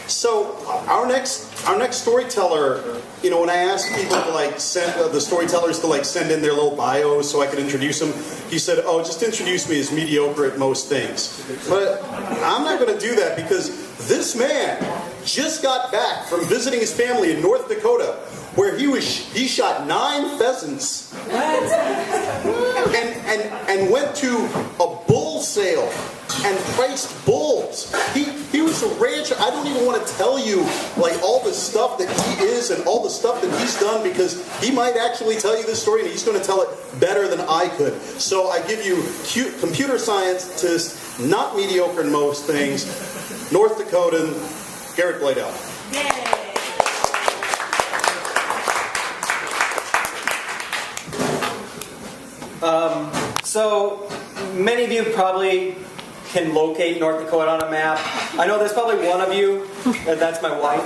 So our next storyteller, when I asked people to send the storytellers to send in their little bios so I could introduce them, he said, "Oh, just introduce me as mediocre at most things." But I'm not going to do that because this man just got back from visiting his family in North Dakota, where he shot 9 pheasants and went to a bull sale and priced bulls. He was a rancher. I don't even want to tell you all the stuff that he is and all the stuff that he's done, because he might actually tell you this story and he's going to tell it better than I could. So I give you computer scientist, not mediocre in most things, North Dakotan, Garrett Bladow. Yay! So many of you probably can locate North Dakota on a map. I know there's probably one of you, that's my wife.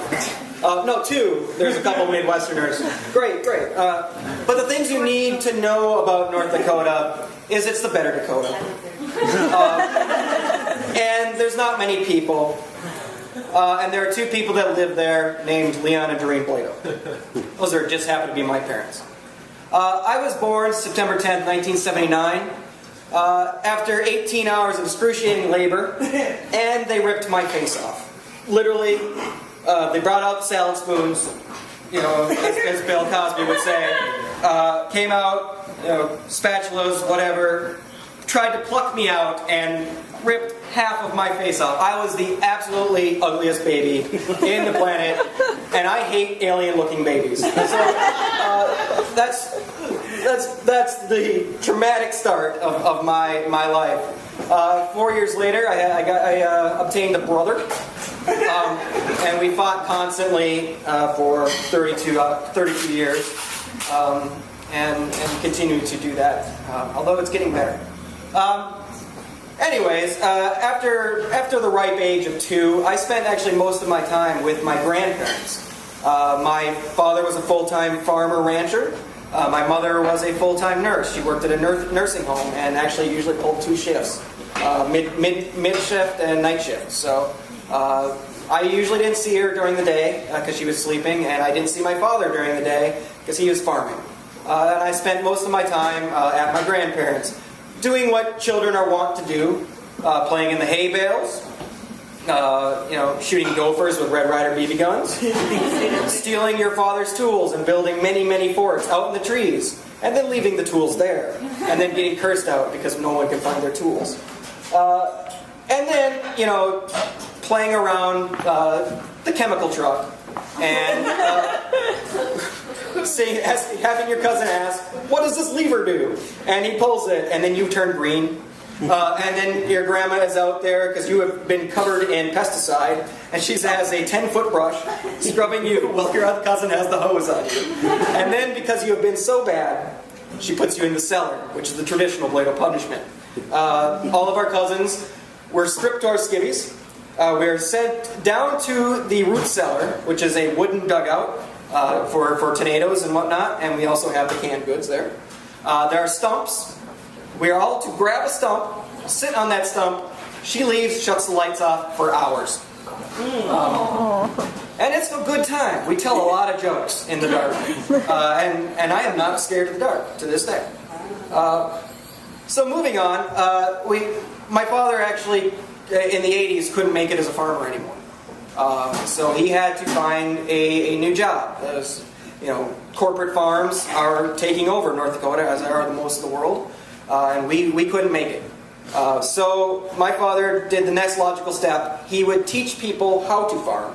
No, 2. There's a couple Midwesterners. Great. But the things you need to know about North Dakota is it's the better Dakota. And there's not many people. And there are 2 people that live there named Leon and Doreen Bladow. Those just happen to be my parents. I was born September 10th, 1979, after 18 hours of excruciating labor, and they ripped my face off. Literally, they brought out salad spoons, as Bill Cosby would say, came out, spatulas, whatever, tried to pluck me out, and ripped half of my face off. I was the absolutely ugliest baby in the planet, and I hate alien-looking babies. So that's the traumatic start of my life. 4 years later, I obtained a brother, and we fought constantly for 32 years, and continue to do that, although it's getting better. Anyways, after the ripe age of 2, I spent actually most of my time with my grandparents. My father was a full-time farmer rancher. My mother was a full-time nurse. She worked at a nursing home and actually usually pulled 2 shifts, mid shift and night shift. So I usually didn't see her during the day because she was sleeping, and I didn't see my father during the day because he was farming. And I spent most of my time at my grandparents', doing what children are wont to do, playing in the hay bales, shooting gophers with Red Ryder BB guns, stealing your father's tools and building many, many forts out in the trees, and then leaving the tools there, and then getting cursed out because no one can find their tools. And then, playing around the chemical truck, and having your cousin ask, "What does this lever do?" And he pulls it, and then you turn green. And then your grandma is out there because you have been covered in pesticide, and she has a 10-foot brush scrubbing you while your other cousin has the hose on you. And then because you have been so bad, she puts you in the cellar, which is the traditional Bladow punishment. All of our cousins were stripped to our skivvies. We are sent down to the root cellar, which is a wooden dugout for tornadoes and whatnot, and we also have the canned goods there. There are stumps. We are all to grab a stump, sit on that stump. She leaves, shuts the lights off for hours. And it's a good time. We tell a lot of jokes in the dark. And I am not scared of the dark to this day. So moving on, my father actually, in the 80s, couldn't make it as a farmer anymore. So he had to find a new job. As, corporate farms are taking over North Dakota, as are the most of the world. And we couldn't make it. So my father did the next logical step. He would teach people how to farm.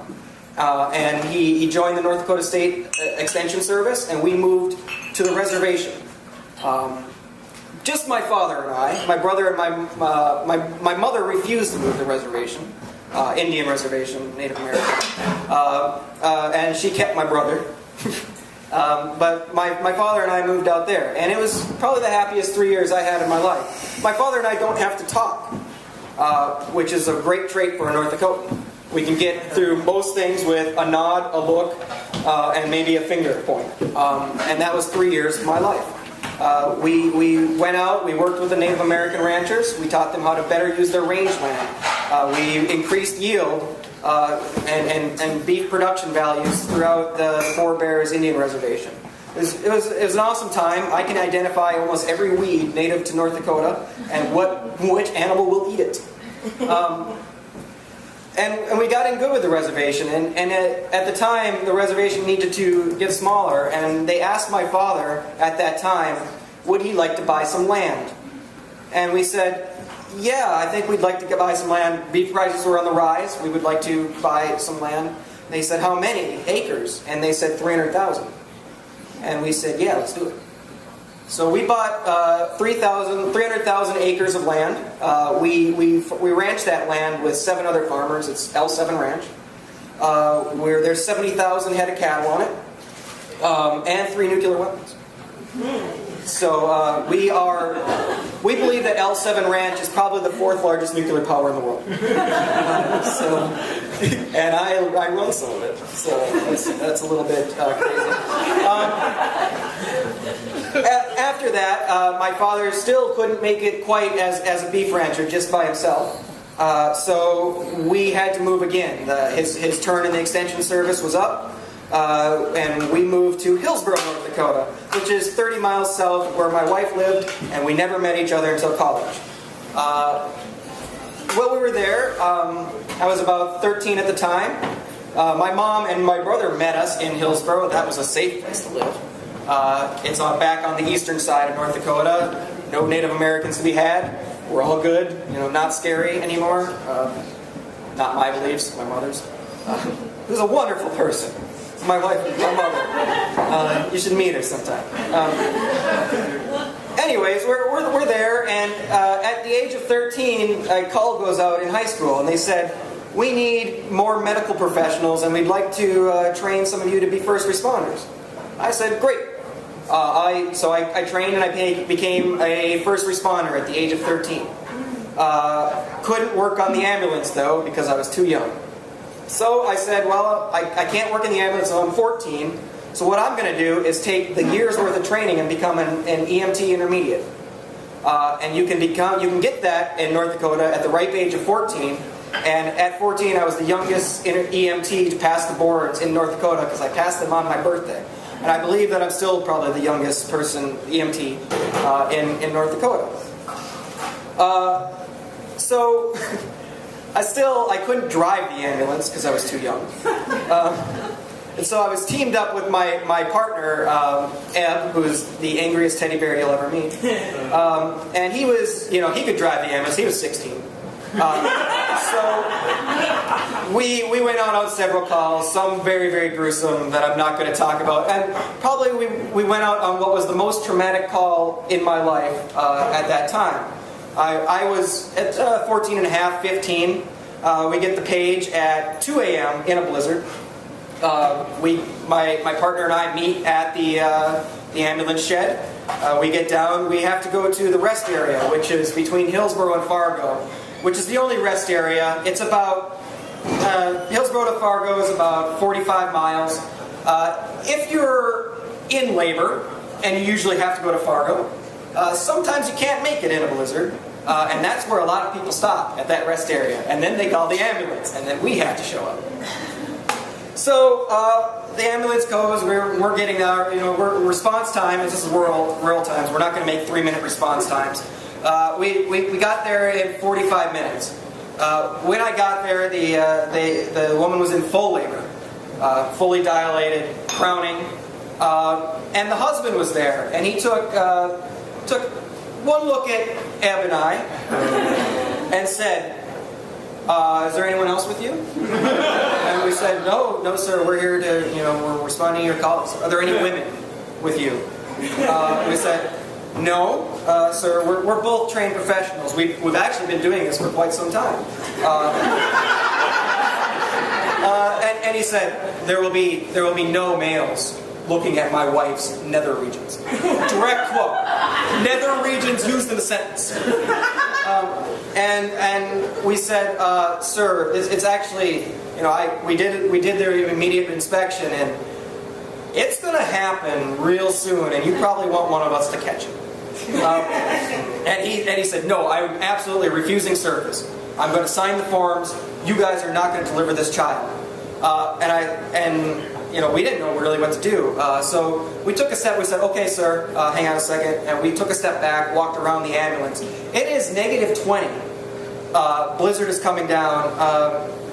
And he joined the North Dakota State Extension Service, and we moved to the reservation. Just my father and I. My brother and my mother refused to move to the reservation. Indian reservation, Native American. And she kept my brother. But my father and I moved out there, and it was probably the happiest 3 years I had in my life. My father and I don't have to talk, which is a great trait for a North Dakotan. We can get through most things with a nod, a look, and maybe a finger point. And that was 3 years of my life. We went out, we worked with the Native American ranchers, we taught them how to better use their rangeland. We increased yield and beef production values throughout the Four Bears Indian Reservation. It was an awesome time. I can identify almost every weed native to North Dakota and which animal will eat it. And we got in good with the reservation, and at the time the reservation needed to get smaller, and they asked my father at that time, would he like to buy some land? And we said, yeah, I think we'd like to buy some land. Beef prices were on the rise. We would like to buy some land. And they said, how many acres? And they said 300,000. And we said, yeah, let's do it. So we bought 300,000 acres of land. We ranched that land with 7 other farmers. It's L7 Ranch. Where there's 70,000 head of cattle on it, and 3 nuclear weapons. So we believe that L7 Ranch is probably the 4th largest nuclear power in the world. And I run some of it, so that's a little bit crazy. After that, my father still couldn't make it quite as a beef rancher just by himself. So we had to move again. His turn in the extension service was up. And we moved to Hillsboro, North Dakota, which is 30 miles south of where my wife lived, and we never met each other until college. While we were there, I was about 13 at the time. My mom and my brother met us in Hillsboro. That was a safe place to live. It's back on the eastern side of North Dakota. No Native Americans to be had. We're all good. Not scary anymore. Not my beliefs, my mother's. Who's a wonderful person. My wife, my mother. You should meet her sometime. Anyways, we're there, and at the age of 13, a call goes out in high school, and they said, we need more medical professionals, and we'd like to train some of you to be first responders. I said, great. So I trained, and I became a first responder at the age of 13. Couldn't work on the ambulance, though, because I was too young. So I said, well, I can't work in the ambulance until I'm 14, so what I'm going to do is take the year's worth of training and become an EMT intermediate. And you can get that in North Dakota at the ripe age of 14, and at 14 I was the youngest EMT to pass the boards in North Dakota because I passed them on my birthday. And I believe that I'm still probably the youngest person, EMT, in North Dakota. So... I couldn't drive the ambulance because I was too young. And so I was teamed up with my partner, Eb, who's the angriest teddy bear you'll ever meet. And he was, he could drive the ambulance. He was 16. So we went on several calls, some very, very gruesome that I'm not going to talk about. And probably we went out on what was the most traumatic call in my life at that time. I was at 14 and a half, 15. We get the page at 2 a.m. in a blizzard. My partner and I meet at the ambulance shed. We get down. We have to go to the rest area, which is between Hillsboro and Fargo, which is the only rest area. It's about Hillsboro to Fargo is about 45 miles. If you're in labor, and you usually have to go to Fargo, sometimes you can't make it in a blizzard, and that's where a lot of people stop, at that rest area. And then they call the ambulance, and then we have to show up. So the ambulance goes, we're getting our, response time, this is rural times, we're not going to make 3-minute response times. We got there in 45 minutes. When I got there, the woman was in full labor, fully dilated, crowning, and the husband was there, and he took one look at Eb and I and said, is there anyone else with you? And we said, no sir, we're here to, we're responding to your calls. Are there any women with you? We said, no, sir, we're both trained professionals. We've actually been doing this for quite some time. And he said, there will be no males looking at my wife's nether regions. Direct quote. Nether regions used in the sentence. And we said, sir, it's actually, we did their immediate inspection, and it's going to happen real soon, and you probably want one of us to catch it. And he said, no, I'm absolutely refusing service. I'm going to sign the forms. You guys are not going to deliver this child. We didn't know really what to do. So we took a step. We said, okay, sir, hang on a second. And we took a step back, walked around the ambulance. It is -20. Blizzard is coming down.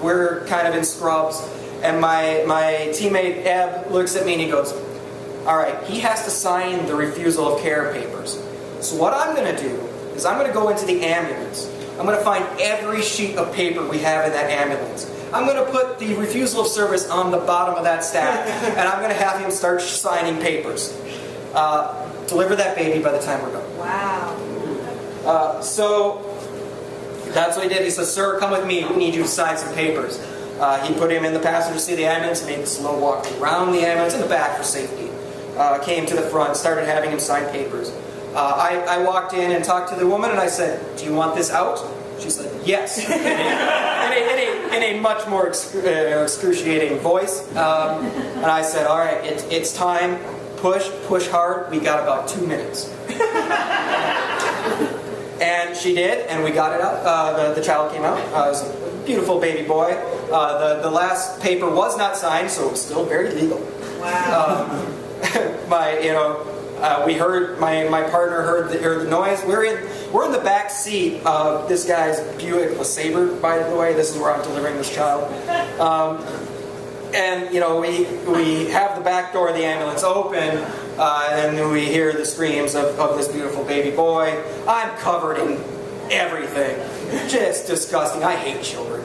We're kind of in scrubs. And my teammate, Eb, looks at me and he goes, all right, he has to sign the refusal of care papers. So what I'm going to do is I'm going to go into the ambulance. I'm going to find every sheet of paper we have in that ambulance. I'm going to put the refusal of service on the bottom of that stack, and I'm going to have him start signing papers. Deliver that baby by the time we're done. Wow. So that's what he did. He said, sir, come with me. We need you to sign some papers. He put him in the passenger seat of the ambulance, made the slow walk around the ambulance in the back for safety. Came to the front, started having him sign papers. I walked in and talked to the woman, and I said, do you want this out? She said, yes, in a much more excruciating voice. And I said, all right, it's time. Push hard. We got about 2 minutes. And she did, and we got it out. The child came out. It was a beautiful baby boy. The last paper was not signed, so it was still very legal. Wow. We heard my partner heard the noise. We're in the back seat of this guy's Buick LeSabre, by the way. This is where I'm delivering this child. We have the back door of the ambulance open, and we hear the screams of this beautiful baby boy. I'm covered in everything, just disgusting. I hate children.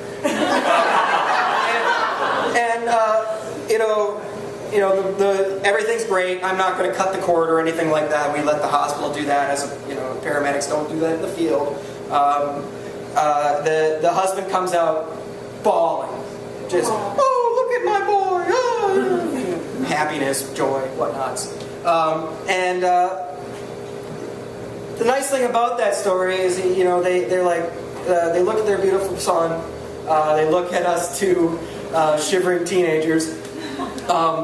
Everything's great. I'm not going to cut the cord or anything like that. We let the hospital do that. As paramedics don't do that in the field. The husband comes out bawling, just look at my boy, happiness, joy, whatnots. The nice thing about that story is, they look at their beautiful son. They look at us two shivering teenagers.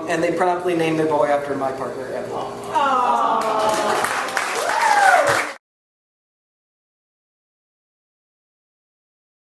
And they promptly named their boy after my partner, Evan. Aww.